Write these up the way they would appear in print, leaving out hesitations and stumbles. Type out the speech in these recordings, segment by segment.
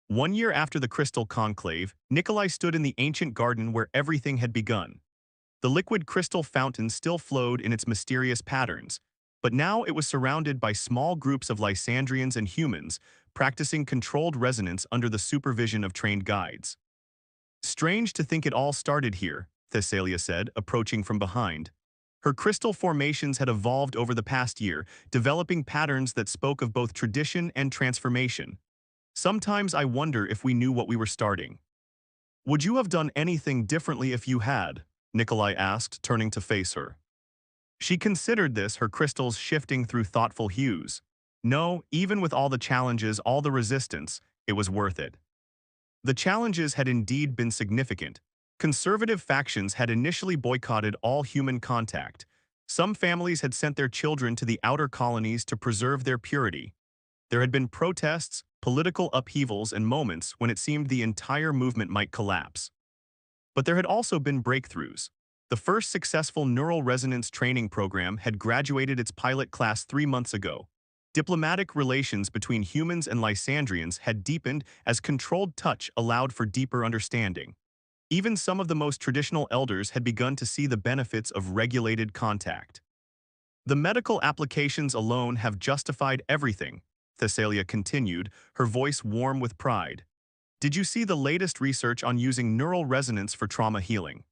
1 year after the Crystal Conclave, Nikolai stood in the ancient garden where everything had begun. The liquid crystal fountain still flowed in its mysterious patterns, but now it was surrounded by small groups of Lysandrians and humans practicing controlled resonance under the supervision of trained guides. Strange to think it all started here, Thessalia said, approaching from behind. Her crystal formations had evolved over the past year, developing patterns that spoke of both tradition and transformation. Sometimes I wonder if we knew what we were starting. Would you have done anything differently if you had? Nikolai asked, turning to face her. She considered this, her crystals shifting through thoughtful hues. No, even with all the challenges, all the resistance, it was worth it. The challenges had indeed been significant. Conservative factions had initially boycotted all human contact. Some families had sent their children to the outer colonies to preserve their purity. There had been protests, political upheavals, and moments when it seemed the entire movement might collapse. But there had also been breakthroughs. The first successful neural resonance training program had graduated its pilot class 3 months ago. Diplomatic relations between humans and Lysandrians had deepened as controlled touch allowed for deeper understanding. Even some of the most traditional elders had begun to see the benefits of regulated contact. The medical applications alone have justified everything, Thessalia continued, her voice warm with pride. Did you see the latest research on using neural resonance for trauma healing?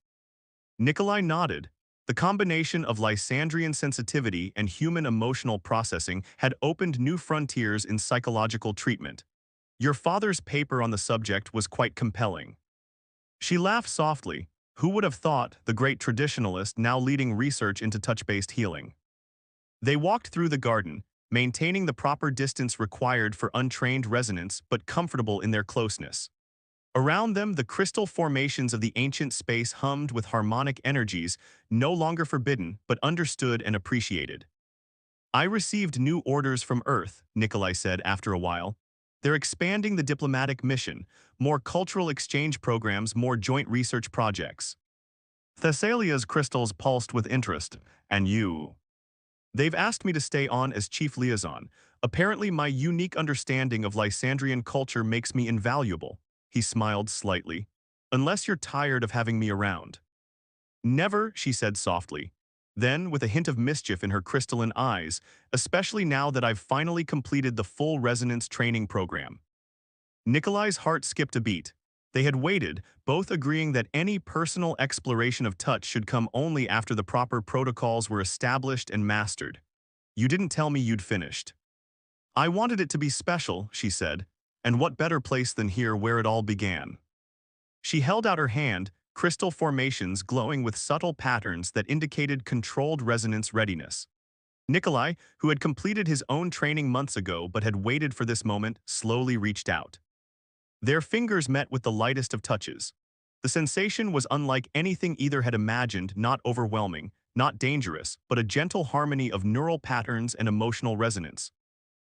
Nikolai nodded. The combination of Lysandrian sensitivity and human emotional processing had opened new frontiers in psychological treatment. Your father's paper on the subject was quite compelling. She laughed softly. Who would have thought, the great traditionalist now leading research into touch-based healing? They walked through the garden, maintaining the proper distance required for untrained resonance but comfortable in their closeness. Around them, the crystal formations of the ancient space hummed with harmonic energies, no longer forbidden but understood and appreciated. I received new orders from Earth, Nikolai said after a while. They're expanding the diplomatic mission, more cultural exchange programs, more joint research projects. Thessalia's crystals pulsed with interest, and you. They've asked me to stay on as chief liaison. Apparently my unique understanding of Lysandrian culture makes me invaluable. He smiled slightly. Unless you're tired of having me around. Never, she said softly. Then, with a hint of mischief in her crystalline eyes, especially now that I've finally completed the full resonance training program. Nikolai's heart skipped a beat. They had waited, both agreeing that any personal exploration of touch should come only after the proper protocols were established and mastered. You didn't tell me you'd finished. I wanted it to be special, she said, and what better place than here where it all began. She held out her hand, crystal formations glowing with subtle patterns that indicated controlled resonance readiness. Nikolai, who had completed his own training months ago but had waited for this moment, slowly reached out. Their fingers met with the lightest of touches. The sensation was unlike anything either had imagined, not overwhelming, not dangerous, but a gentle harmony of neural patterns and emotional resonance.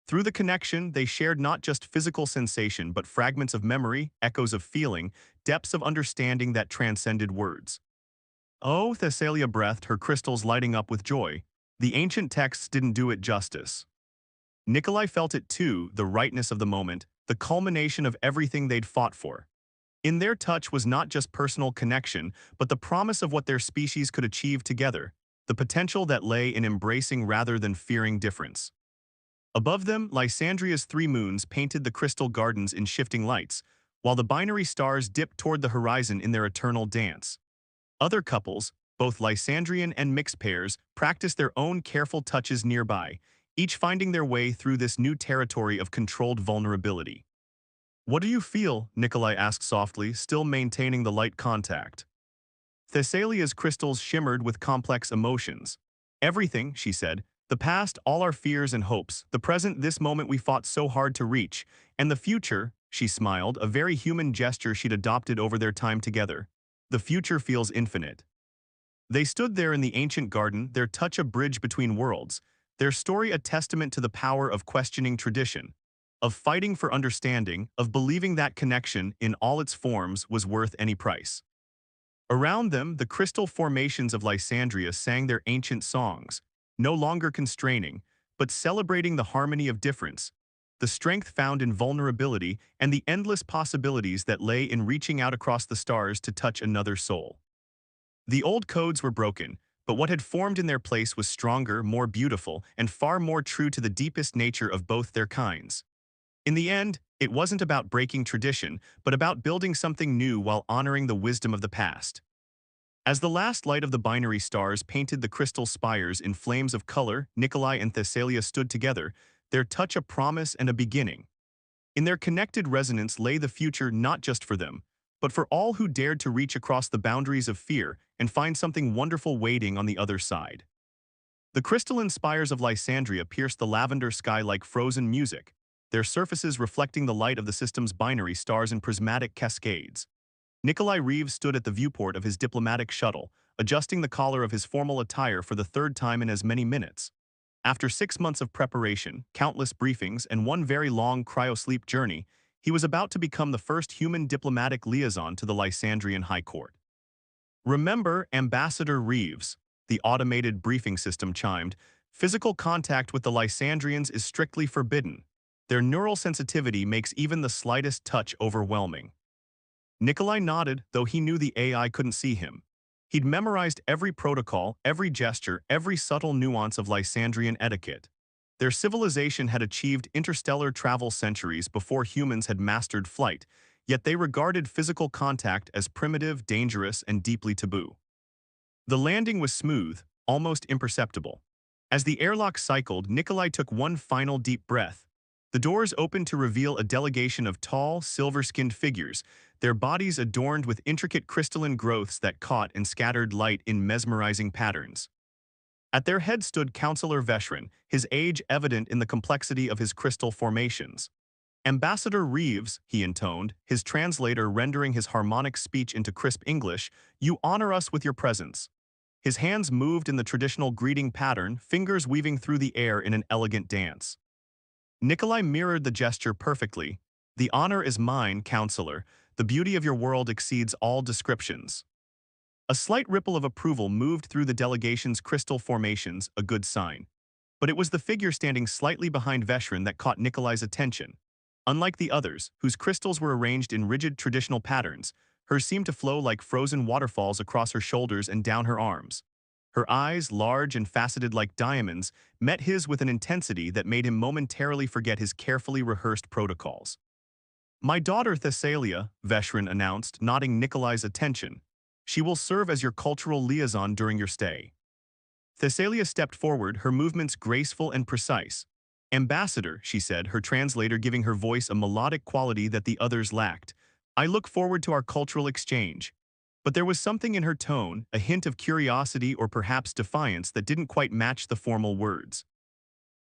Through the connection, they shared not just physical sensation but fragments of memory, echoes of feeling, depths of understanding that transcended words. Oh, Thessalia breathed, her crystals lighting up with joy. The ancient texts didn't do it justice. Nikolai felt it too, the rightness of the moment, the culmination of everything they'd fought for. In their touch was not just personal connection, but the promise of what their species could achieve together, the potential that lay in embracing rather than fearing difference. Above them, Lysandria's 3 moons painted the crystal gardens in shifting lights, while the binary stars dipped toward the horizon in their eternal dance. Other couples, both Lysandrian and mixed pairs, practiced their own careful touches nearby, each finding their way through this new territory of controlled vulnerability. What do you feel? Nikolai asked softly, still maintaining the light contact. Thessalia's crystals shimmered with complex emotions. Everything, she said, the past, all our fears and hopes, the present, this moment we fought so hard to reach, and the future, she smiled, a very human gesture she'd adopted over their time together. The future feels infinite. They stood there in the ancient garden, their touch a bridge between worlds, their story a testament to the power of questioning tradition, of fighting for understanding, of believing that connection, in all its forms, was worth any price. Around them, the crystal formations of Lysandria sang their ancient songs, no longer constraining, but celebrating the harmony of difference. the strength found in vulnerability, and the endless possibilities that lay in reaching out across the stars to touch another soul. The old codes were broken, but what had formed in their place was stronger, more beautiful, and far more true to the deepest nature of both their kinds. In the end, it wasn't about breaking tradition, but about building something new while honoring the wisdom of the past. As the last light of the binary stars painted the crystal spires in flames of color, Nikolai and Thessalia stood together, their touch a promise and a beginning. In their connected resonance lay the future not just for them, but for all who dared to reach across the boundaries of fear and find something wonderful waiting on the other side. The crystalline spires of Lysandria pierced the lavender sky like frozen music, their surfaces reflecting the light of the system's binary stars in prismatic cascades. Nikolai Reeves stood at the viewport of his diplomatic shuttle, adjusting the collar of his formal attire for the third time in as many minutes. After 6 months of preparation, countless briefings, and one very long cryosleep journey, he was about to become the first human diplomatic liaison to the Lysandrian High Court. "Remember, Ambassador Reeves," the automated briefing system chimed, "physical contact with the Lysandrians is strictly forbidden. Their neural sensitivity makes even the slightest touch overwhelming." Nikolai nodded, though he knew the AI couldn't see him. He'd memorized every protocol, every gesture, every subtle nuance of Lysandrian etiquette. Their civilization had achieved interstellar travel centuries before humans had mastered flight, yet they regarded physical contact as primitive, dangerous, and deeply taboo. The landing was smooth, almost imperceptible. As the airlock cycled, Nikolai took one final deep breath. The doors opened to reveal a delegation of tall, silver-skinned figures, their bodies adorned with intricate crystalline growths that caught and scattered light in mesmerizing patterns. At their head stood Counselor Veshran, his age evident in the complexity of his crystal formations. "Ambassador Reeves," he intoned, his translator rendering his harmonic speech into crisp English, "you honor us with your presence." His hands moved in the traditional greeting pattern, fingers weaving through the air in an elegant dance. Nikolai mirrored the gesture perfectly. "The honor is mine, Counselor. The beauty of your world exceeds all descriptions." A slight ripple of approval moved through the delegation's crystal formations, a good sign. But it was the figure standing slightly behind Veshran that caught Nikolai's attention. Unlike the others, whose crystals were arranged in rigid traditional patterns, hers seemed to flow like frozen waterfalls across her shoulders and down her arms. Her eyes, large and faceted like diamonds, met his with an intensity that made him momentarily forget his carefully rehearsed protocols. "My daughter Thessalia," Veshran announced, nodding Nikolai's attention. "She will serve as your cultural liaison during your stay." Thessalia stepped forward, her movements graceful and precise. "Ambassador," she said, her translator giving her voice a melodic quality that the others lacked, "I look forward to our cultural exchange." But there was something in her tone, a hint of curiosity or perhaps defiance that didn't quite match the formal words.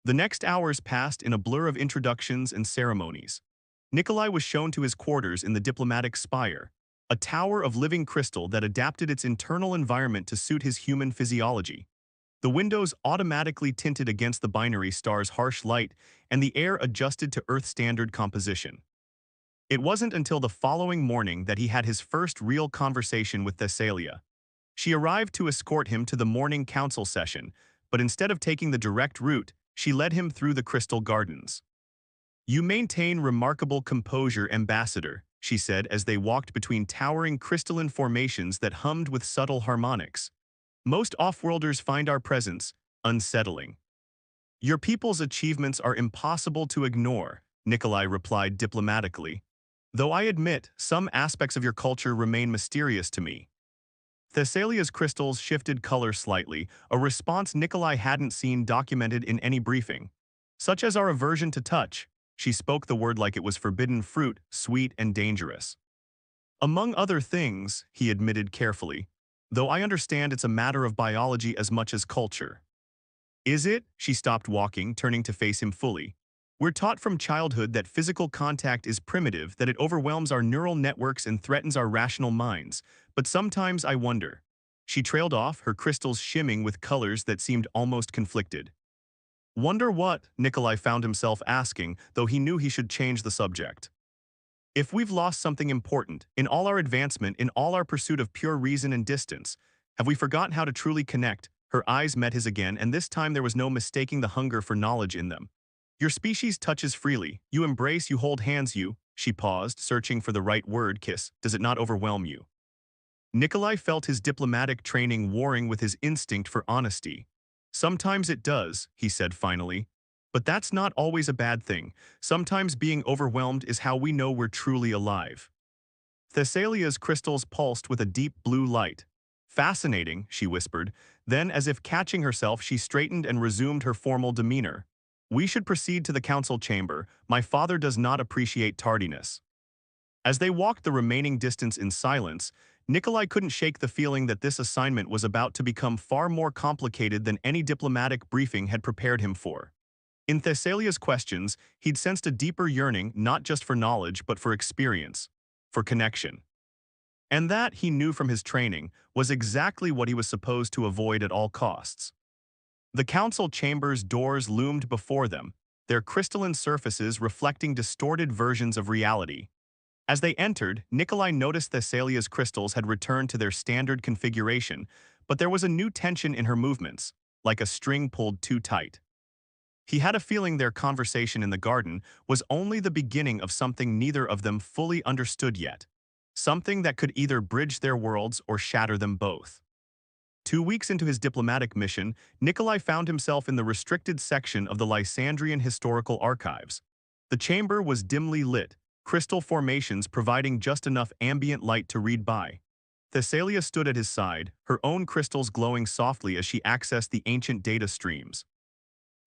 The next hours passed in a blur of introductions and ceremonies. Nikolai was shown to his quarters in the diplomatic spire, a tower of living crystal that adapted its internal environment to suit his human physiology. The windows automatically tinted against the binary star's harsh light, and the air adjusted to Earth-standard composition. It wasn't until the following morning that he had his first real conversation with Thessalia. She arrived to escort him to the morning council session, but instead of taking the direct route, she led him through the crystal gardens. "You maintain remarkable composure, Ambassador," she said as they walked between towering crystalline formations that hummed with subtle harmonics. "Most off-worlders find our presence unsettling." "Your people's achievements are impossible to ignore," Nikolai replied diplomatically. "Though I admit, some aspects of your culture remain mysterious to me." Thessalia's crystals shifted color slightly, a response Nikolai hadn't seen documented in any briefing. "Such as our aversion to touch." She spoke the word like it was forbidden fruit, sweet and dangerous. "Among other things," he admitted carefully, "though I understand it's a matter of biology as much as culture." "Is it?" She stopped walking, turning to face him fully. "We're taught from childhood that physical contact is primitive, that it overwhelms our neural networks and threatens our rational minds. But sometimes I wonder." She trailed off, her crystals shimming with colors that seemed almost conflicted. "Wonder what?" Nikolai found himself asking, though he knew he should change the subject. "If we've lost something important, in all our advancement, in all our pursuit of pure reason and distance, have we forgotten how to truly connect?" Her eyes met his again, and this time there was no mistaking the hunger for knowledge in them. Your species touches freely. You embrace, you hold hands, you. She paused, searching for the right word, kiss. Does it not overwhelm you? Nikolai felt his diplomatic training warring with his instinct for honesty. Sometimes it does, he said finally. But that's not always a bad thing. Sometimes being overwhelmed is how we know we're truly alive. Thessalia's crystals pulsed with a deep blue light. Fascinating, she whispered. Then, as if catching herself, she straightened and resumed her formal demeanor. We should proceed to the council chamber. My father does not appreciate tardiness. As they walked the remaining distance in silence, Nikolai couldn't shake the feeling that this assignment was about to become far more complicated than any diplomatic briefing had prepared him for. In Thessalia's questions, he'd sensed a deeper yearning not just for knowledge but for experience, for connection. And that, he knew from his training, was exactly what he was supposed to avoid at all costs. The council chamber's doors loomed before them, their crystalline surfaces reflecting distorted versions of reality. As they entered, Nikolai noticed Thessalia's crystals had returned to their standard configuration, but there was a new tension in her movements, like a string pulled too tight. He had a feeling their conversation in the garden was only the beginning of something neither of them fully understood yet, something that could either bridge their worlds or shatter them both. 2 weeks into his diplomatic mission, Nikolai found himself in the restricted section of the Lysandrian Historical Archives. The chamber was dimly lit, crystal formations providing just enough ambient light to read by. Thessalia stood at his side, her own crystals glowing softly as she accessed the ancient data streams.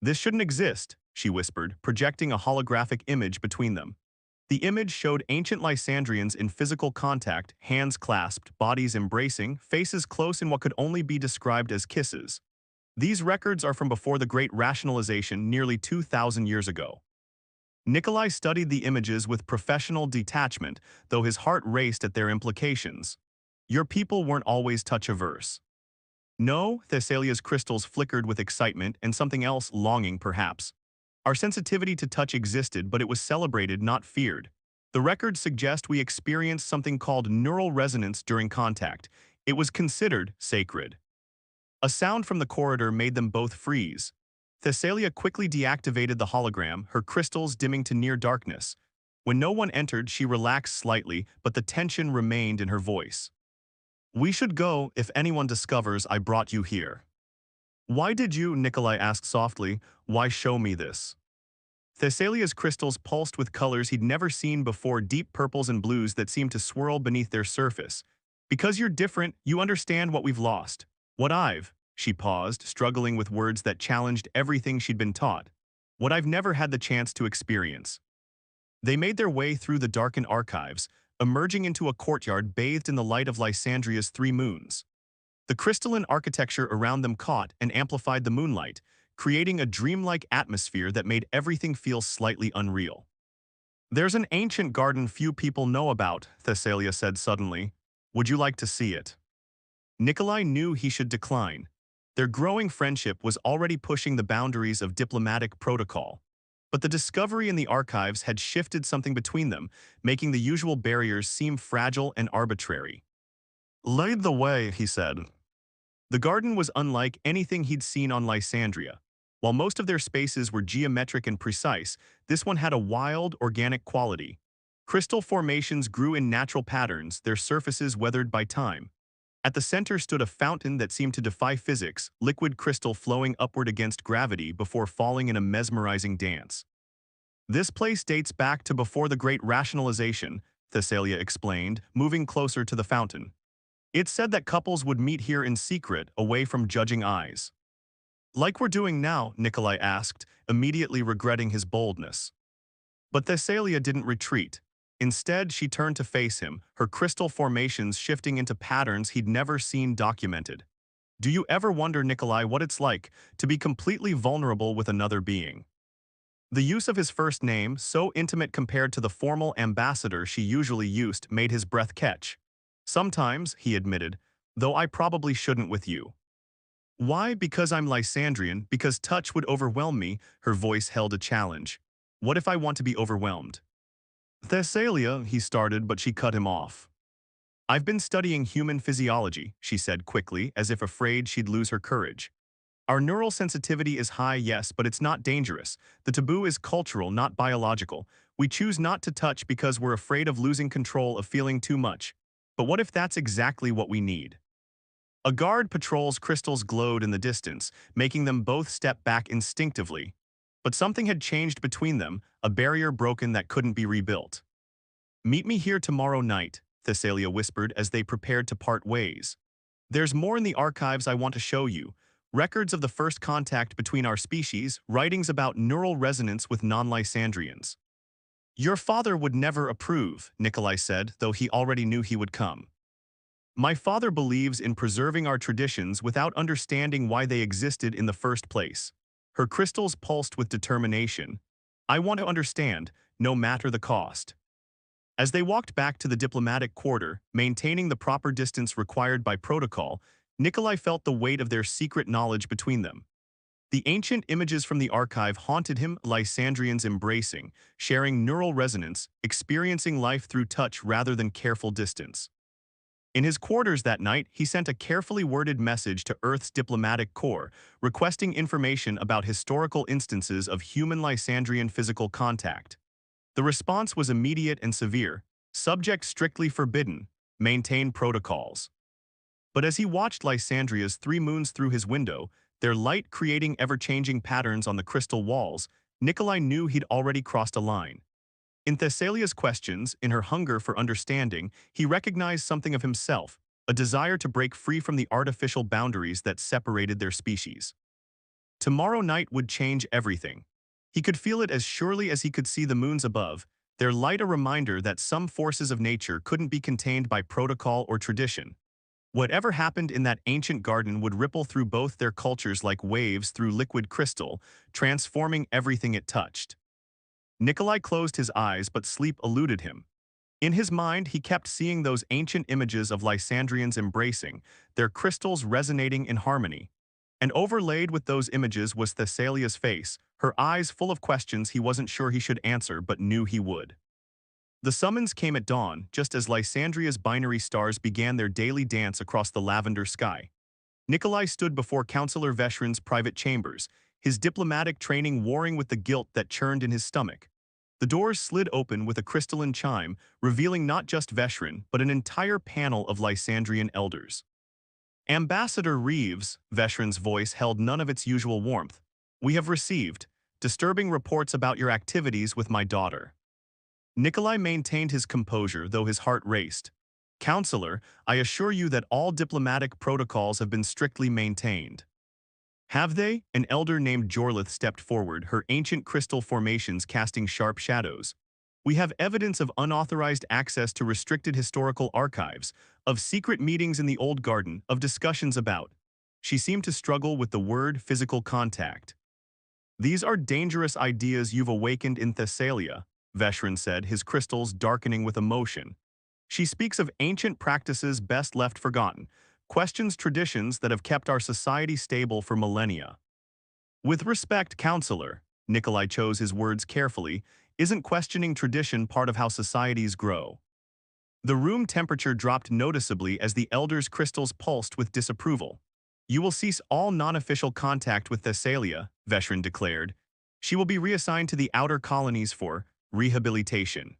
This shouldn't exist, she whispered, projecting a holographic image between them. The image showed ancient Lysandrians in physical contact, hands clasped, bodies embracing, faces close in what could only be described as kisses. These records are from before the Great Rationalization nearly 2,000 years ago. Nikolai studied the images with professional detachment, though his heart raced at their implications. Your people weren't always touch-averse. No, Thessalia's crystals flickered with excitement and something else, longing perhaps. Our sensitivity to touch existed, but it was celebrated, not feared. The records suggest we experienced something called neural resonance during contact. It was considered sacred. A sound from the corridor made them both freeze. Thessalia quickly deactivated the hologram, her crystals dimming to near darkness. When no one entered, she relaxed slightly, but the tension remained in her voice. We should go if anyone discovers I brought you here. Why did you, Nikolai asked softly, why show me this? Thessalia's crystals pulsed with colors he'd never seen before, deep purples and blues that seemed to swirl beneath their surface. Because you're different, you understand what we've lost. What I've, she paused, struggling with words that challenged everything she'd been taught. What I've never had the chance to experience. They made their way through the darkened archives, emerging into a courtyard bathed in the light of Lysandria's 3 moons. The crystalline architecture around them caught and amplified the moonlight, creating a dreamlike atmosphere that made everything feel slightly unreal. There's an ancient garden few people know about, Thessalia said suddenly. Would you like to see it? Nikolai knew he should decline. Their growing friendship was already pushing the boundaries of diplomatic protocol. But the discovery in the archives had shifted something between them, making the usual barriers seem fragile and arbitrary. Lead the way, he said. The garden was unlike anything he'd seen on Lysandria. While most of their spaces were geometric and precise, this one had a wild, organic quality. Crystal formations grew in natural patterns, their surfaces weathered by time. At the center stood a fountain that seemed to defy physics, liquid crystal flowing upward against gravity before falling in a mesmerizing dance. This place dates back to before the Great Rationalization, Thessalia explained, moving closer to the fountain. It's said that couples would meet here in secret, away from judging eyes. Like we're doing now, Nikolai asked, immediately regretting his boldness. But Thessalia didn't retreat. Instead, she turned to face him, her crystal formations shifting into patterns he'd never seen documented. Do you ever wonder, Nikolai, what it's like to be completely vulnerable with another being? The use of his first name, so intimate compared to the formal ambassador she usually used, made his breath catch. Sometimes, he admitted, though I probably shouldn't with you. Why? Because I'm Lysandrian, because touch would overwhelm me, her voice held a challenge. What if I want to be overwhelmed? Thessalia, he started, but she cut him off. I've been studying human physiology, she said quickly, as if afraid she'd lose her courage. Our neural sensitivity is high, yes, but it's not dangerous. The taboo is cultural, not biological. We choose not to touch because we're afraid of losing control, of feeling too much. But what if that's exactly what we need? A guard patrol's crystals glowed in the distance, making them both step back instinctively. But something had changed between them, a barrier broken that couldn't be rebuilt. "Meet me here tomorrow night," Thessalia whispered as they prepared to part ways. "There's more in the archives I want to show you. Records of the first contact between our species, writings about neural resonance with non-Lysandrians." "Your father would never approve," Nikolai said, though he already knew he would come. "My father believes in preserving our traditions without understanding why they existed in the first place." Her crystals pulsed with determination. "I want to understand, no matter the cost." As they walked back to the diplomatic quarter, maintaining the proper distance required by protocol, Nikolai felt the weight of their secret knowledge between them. The ancient images from the archive haunted him, Lysandrians embracing, sharing neural resonance, experiencing life through touch rather than careful distance. In his quarters that night, he sent a carefully worded message to Earth's diplomatic corps, requesting information about historical instances of human Lysandrian physical contact. The response was immediate and severe: subject strictly forbidden, maintain protocols. But as he watched Lysandria's three moons through his window, their light creating ever-changing patterns on the crystal walls, Nikolai knew he'd already crossed a line. In Thessalia's questions, in her hunger for understanding, he recognized something of himself, a desire to break free from the artificial boundaries that separated their species. Tomorrow night would change everything. He could feel it as surely as he could see the moons above, their light a reminder that some forces of nature couldn't be contained by protocol or tradition. Whatever happened in that ancient garden would ripple through both their cultures like waves through liquid crystal, transforming everything it touched. Nikolai closed his eyes, but sleep eluded him. In his mind, he kept seeing those ancient images of Lysandrians embracing, their crystals resonating in harmony. And overlaid with those images was Thessalia's face, her eyes full of questions he wasn't sure he should answer but knew he would. The summons came at dawn, just as Lysandria's binary stars began their daily dance across the lavender sky. Nikolai stood before Counselor Veshran's private chambers, his diplomatic training warring with the guilt that churned in his stomach. The doors slid open with a crystalline chime, revealing not just Veshran, but an entire panel of Lysandrian elders. "Ambassador Reeves," Veshran's voice held none of its usual warmth, "we have received disturbing reports about your activities with my daughter." Nikolai maintained his composure, though his heart raced. "Counselor, I assure you that all diplomatic protocols have been strictly maintained." "Have they?" An elder named Jorlith stepped forward, her ancient crystal formations casting sharp shadows. "We have evidence of unauthorized access to restricted historical archives, of secret meetings in the old garden, of discussions about—" She seemed to struggle with the word physical contact. "These are dangerous ideas you've awakened in Thessalia," Veshran said, his crystals darkening with emotion. "She speaks of ancient practices best left forgotten, questions traditions that have kept our society stable for millennia." "With respect, Counselor," Nikolai chose his words carefully, "isn't questioning tradition part of how societies grow?" The room temperature dropped noticeably as the elder's crystals pulsed with disapproval. "You will cease all non-official contact with Thessalia," Veshran declared. "She will be reassigned to the outer colonies for rehabilitation."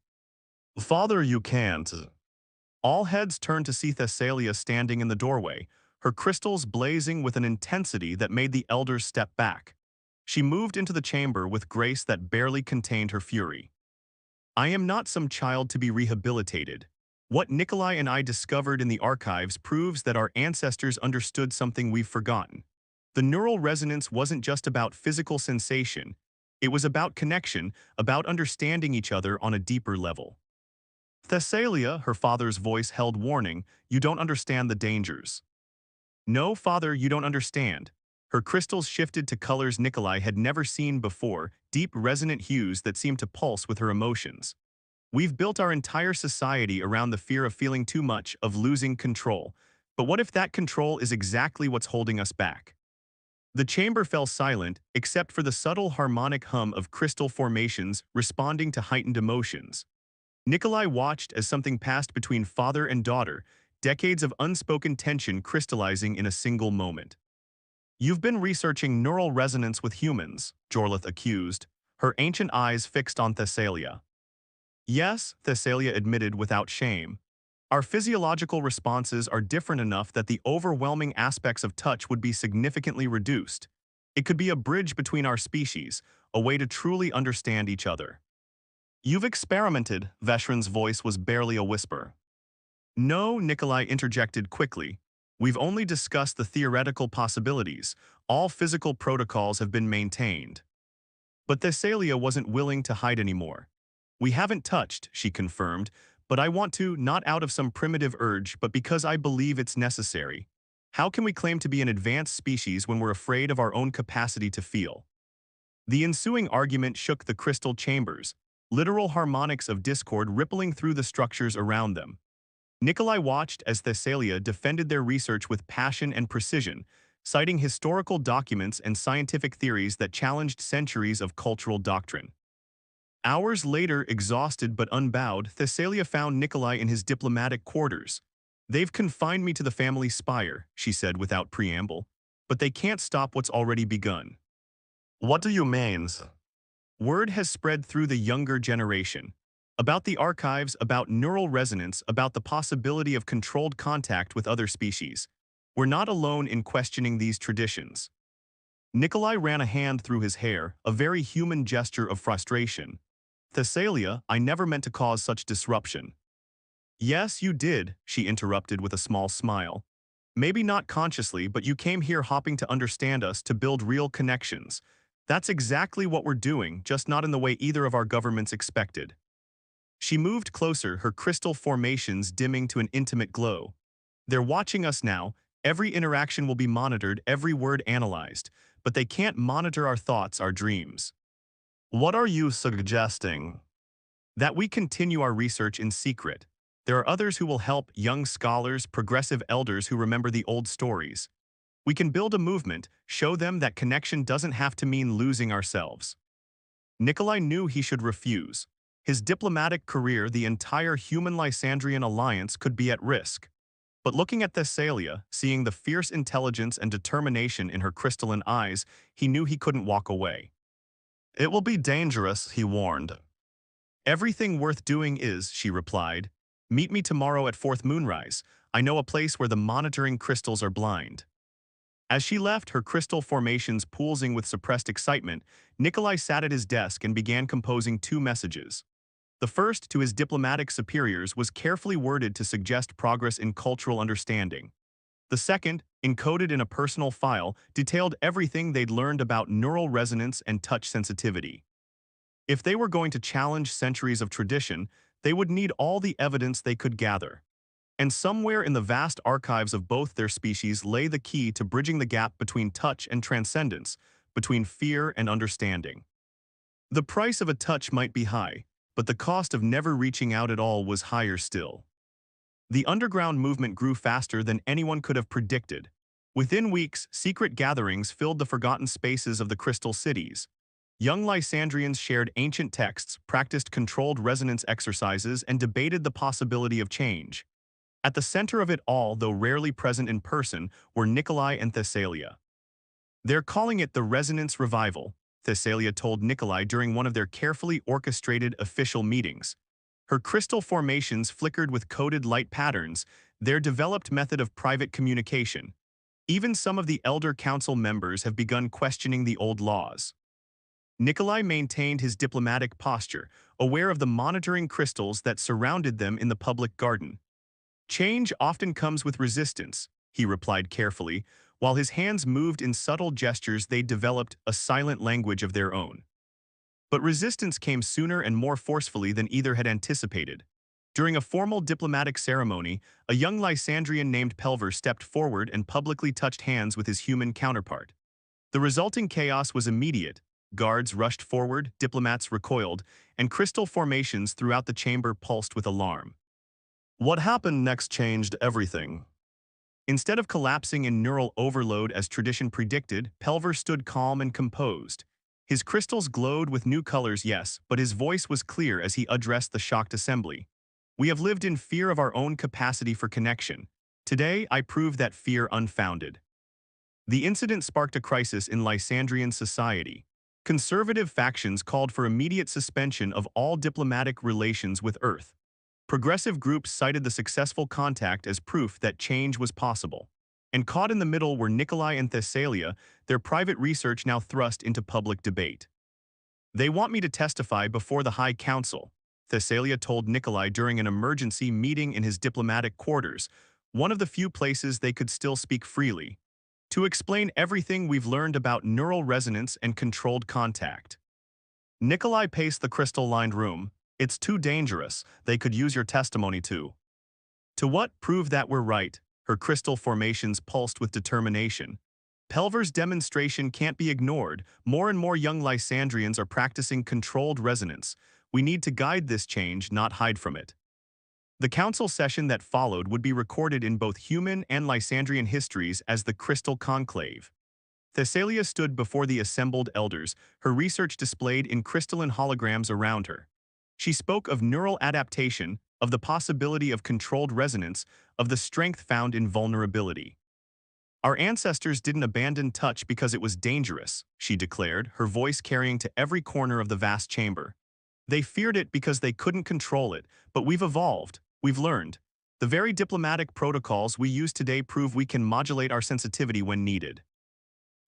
"Father, you can't." All heads turned to see Thessalia standing in the doorway, her crystals blazing with an intensity that made the elders step back. She moved into the chamber with grace that barely contained her fury. "I am not some child to be rehabilitated. What Nikolai and I discovered in the archives proves that our ancestors understood something we've forgotten. The neural resonance wasn't just about physical sensation. It was about connection, about understanding each other on a deeper level." "Thessalia," her father's voice held warning, "you don't understand the dangers." "No, father, you don't understand." Her crystals shifted to colors Nikolai had never seen before, deep resonant hues that seemed to pulse with her emotions. "We've built our entire society around the fear of feeling too much, of losing control. But what if that control is exactly what's holding us back?" The chamber fell silent, except for the subtle harmonic hum of crystal formations responding to heightened emotions. Nikolai watched as something passed between father and daughter, decades of unspoken tension crystallizing in a single moment. You've been researching neural resonance with humans, Jorlith accused, her ancient eyes fixed on Thessalia. Yes, Thessalia admitted without shame. Our physiological responses are different enough that the overwhelming aspects of touch would be significantly reduced. It could be a bridge between our species, a way to truly understand each other. You've experimented, Veshran's voice was barely a whisper. No, Nikolai interjected quickly. We've only discussed the theoretical possibilities. All physical protocols have been maintained. But Thessalia wasn't willing to hide anymore. We haven't touched, she confirmed, but I want to, not out of some primitive urge, but because I believe it's necessary. How can we claim to be an advanced species when we're afraid of our own capacity to feel? The ensuing argument shook the crystal chambers, literal harmonics of discord rippling through the structures around them. Nikolai watched as Thessalia defended their research with passion and precision, citing historical documents and scientific theories that challenged centuries of cultural doctrine. Hours later, exhausted but unbowed, Thessalia found Nikolai in his diplomatic quarters. They've confined me to the family spire, she said without preamble, but they can't stop what's already begun. What do you mean? Word has spread through the younger generation. About the archives, about neural resonance, about the possibility of controlled contact with other species. We're not alone in questioning these traditions. Nikolai ran a hand through his hair, a very human gesture of frustration. Thessalia, I never meant to cause such disruption. Yes, you did, she interrupted with a small smile. Maybe not consciously, but you came here hoping to understand us, to build real connections. That's exactly what we're doing, just not in the way either of our governments expected. She moved closer, her crystal formations dimming to an intimate glow. They're watching us now. Every interaction will be monitored, every word analyzed, but they can't monitor our thoughts, our dreams. What are you suggesting? That we continue our research in secret. There are others who will help, young scholars, progressive elders who remember the old stories. We can build a movement, show them that connection doesn't have to mean losing ourselves. Nikolai knew he should refuse. His diplomatic career, the entire human-Lysandrian alliance, could be at risk. But looking at Thessalia, seeing the fierce intelligence and determination in her crystalline eyes, he knew he couldn't walk away. It will be dangerous, he warned. Everything worth doing is, she replied. Meet me tomorrow at fourth moonrise. I know a place where the monitoring crystals are blind. As she left, her crystal formations pulsing with suppressed excitement, Nikolai sat at his desk and began composing two messages. The first, to his diplomatic superiors, was carefully worded to suggest progress in cultural understanding. The second, encoded in a personal file, detailed everything they'd learned about neural resonance and touch sensitivity. If they were going to challenge centuries of tradition, they would need all the evidence they could gather. And somewhere in the vast archives of both their species lay the key to bridging the gap between touch and transcendence, between fear and understanding. The price of a touch might be high, but the cost of never reaching out at all was higher still. The underground movement grew faster than anyone could have predicted. Within weeks, secret gatherings filled the forgotten spaces of the crystal cities. Young Lysandrians shared ancient texts, practiced controlled resonance exercises, and debated the possibility of change. At the center of it all, though rarely present in person, were Nikolai and Thessalia. They're calling it the Resonance Revival, Thessalia told Nikolai during one of their carefully orchestrated official meetings. Her crystal formations flickered with coded light patterns, their developed method of private communication. Even some of the Elder Council members have begun questioning the old laws. Nikolai maintained his diplomatic posture, aware of the monitoring crystals that surrounded them in the public garden. Change often comes with resistance, he replied carefully, while his hands moved in subtle gestures. They developed a silent language of their own. But resistance came sooner and more forcefully than either had anticipated. During a formal diplomatic ceremony, a young Lysandrian named Pelver stepped forward and publicly touched hands with his human counterpart. The resulting chaos was immediate. Guards rushed forward, diplomats recoiled, and crystal formations throughout the chamber pulsed with alarm. What happened next changed everything. Instead of collapsing in neural overload as tradition predicted, Pelver stood calm and composed. His crystals glowed with new colors, yes, but his voice was clear as he addressed the shocked assembly. We have lived in fear of our own capacity for connection. Today, I prove that fear unfounded. The incident sparked a crisis in Lysandrian society. Conservative factions called for immediate suspension of all diplomatic relations with Earth. Progressive groups cited the successful contact as proof that change was possible. And caught in the middle were Nikolai and Thessalia, their private research now thrust into public debate. They want me to testify before the High Council, Thessalia told Nikolai during an emergency meeting in his diplomatic quarters, one of the few places they could still speak freely, to explain everything we've learned about neural resonance and controlled contact. Nikolai paced the crystal-lined room. It's too dangerous. They could use your testimony too. To what? Prove that we're right. Her crystal formations pulsed with determination. Pelver's demonstration can't be ignored. More and more young Lysandrians are practicing controlled resonance. We need to guide this change, not hide from it. The council session that followed would be recorded in both human and Lysandrian histories as the Crystal Conclave. Thessalia stood before the assembled elders, her research displayed in crystalline holograms around her. She spoke of neural adaptation, of the possibility of controlled resonance, of the strength found in vulnerability. Our ancestors didn't abandon touch because it was dangerous, she declared, her voice carrying to every corner of the vast chamber. They feared it because they couldn't control it, but we've evolved, we've learned. The very diplomatic protocols we use today prove we can modulate our sensitivity when needed.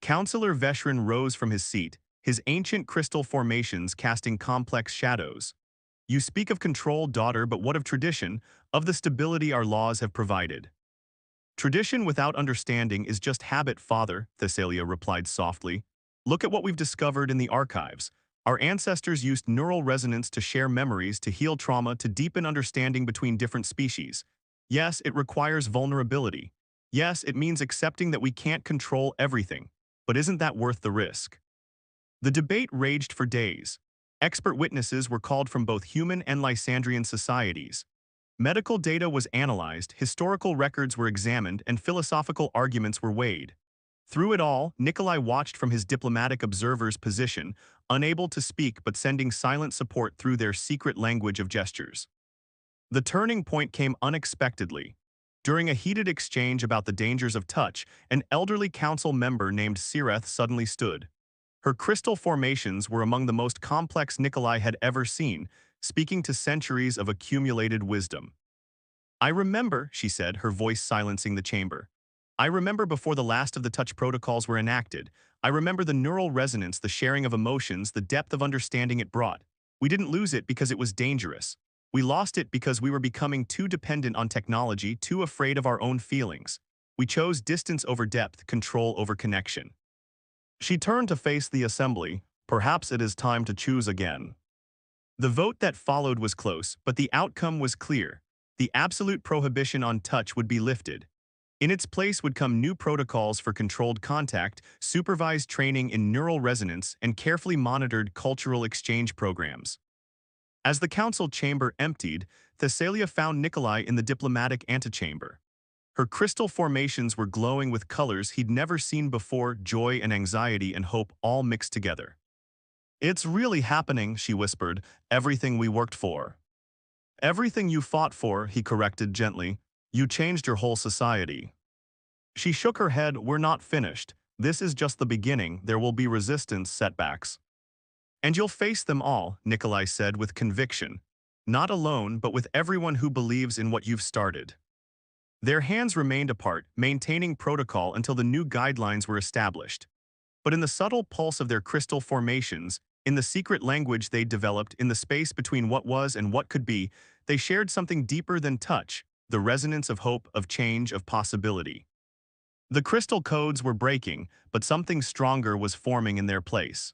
Councillor Veshran rose from his seat, his ancient crystal formations casting complex shadows. You speak of control, daughter, but what of tradition, of the stability our laws have provided? Tradition without understanding is just habit, father, Thessalia replied softly. Look at what we've discovered in the archives. Our ancestors used neural resonance to share memories, to heal trauma, to deepen understanding between different species. Yes, it requires vulnerability. Yes, it means accepting that we can't control everything. But isn't that worth the risk? The debate raged for days. Expert witnesses were called from both human and Lysandrian societies. Medical data was analyzed, historical records were examined, and philosophical arguments were weighed. Through it all, Nikolai watched from his diplomatic observer's position, unable to speak but sending silent support through their secret language of gestures. The turning point came unexpectedly. During a heated exchange about the dangers of touch, an elderly council member named Sireth suddenly stood. Her crystal formations were among the most complex Nikolai had ever seen, speaking to centuries of accumulated wisdom. I remember, she said, her voice silencing the chamber. I remember before the last of the touch protocols were enacted. I remember the neural resonance, the sharing of emotions, the depth of understanding it brought. We didn't lose it because it was dangerous. We lost it because we were becoming too dependent on technology, too afraid of our own feelings. We chose distance over depth, control over connection. She turned to face the assembly. Perhaps it is time to choose again. The vote that followed was close, but the outcome was clear. The absolute prohibition on touch would be lifted. In its place would come new protocols for controlled contact, supervised training in neural resonance, and carefully monitored cultural exchange programs. As the council chamber emptied, Thessalia found Nikolai in the diplomatic antechamber. Her crystal formations were glowing with colors he'd never seen before, joy and anxiety and hope all mixed together. It's really happening, she whispered, everything we worked for. Everything you fought for, he corrected gently. You changed your whole society. She shook her head. We're not finished. This is just the beginning. There will be resistance, setbacks. And you'll face them all, Nikolai said with conviction. Not alone, but with everyone who believes in what you've started. Their hands remained apart, maintaining protocol until the new guidelines were established. But in the subtle pulse of their crystal formations, in the secret language they developed, in the space between what was and what could be, they shared something deeper than touch, the resonance of hope, of change, of possibility. The crystal codes were breaking, but something stronger was forming in their place.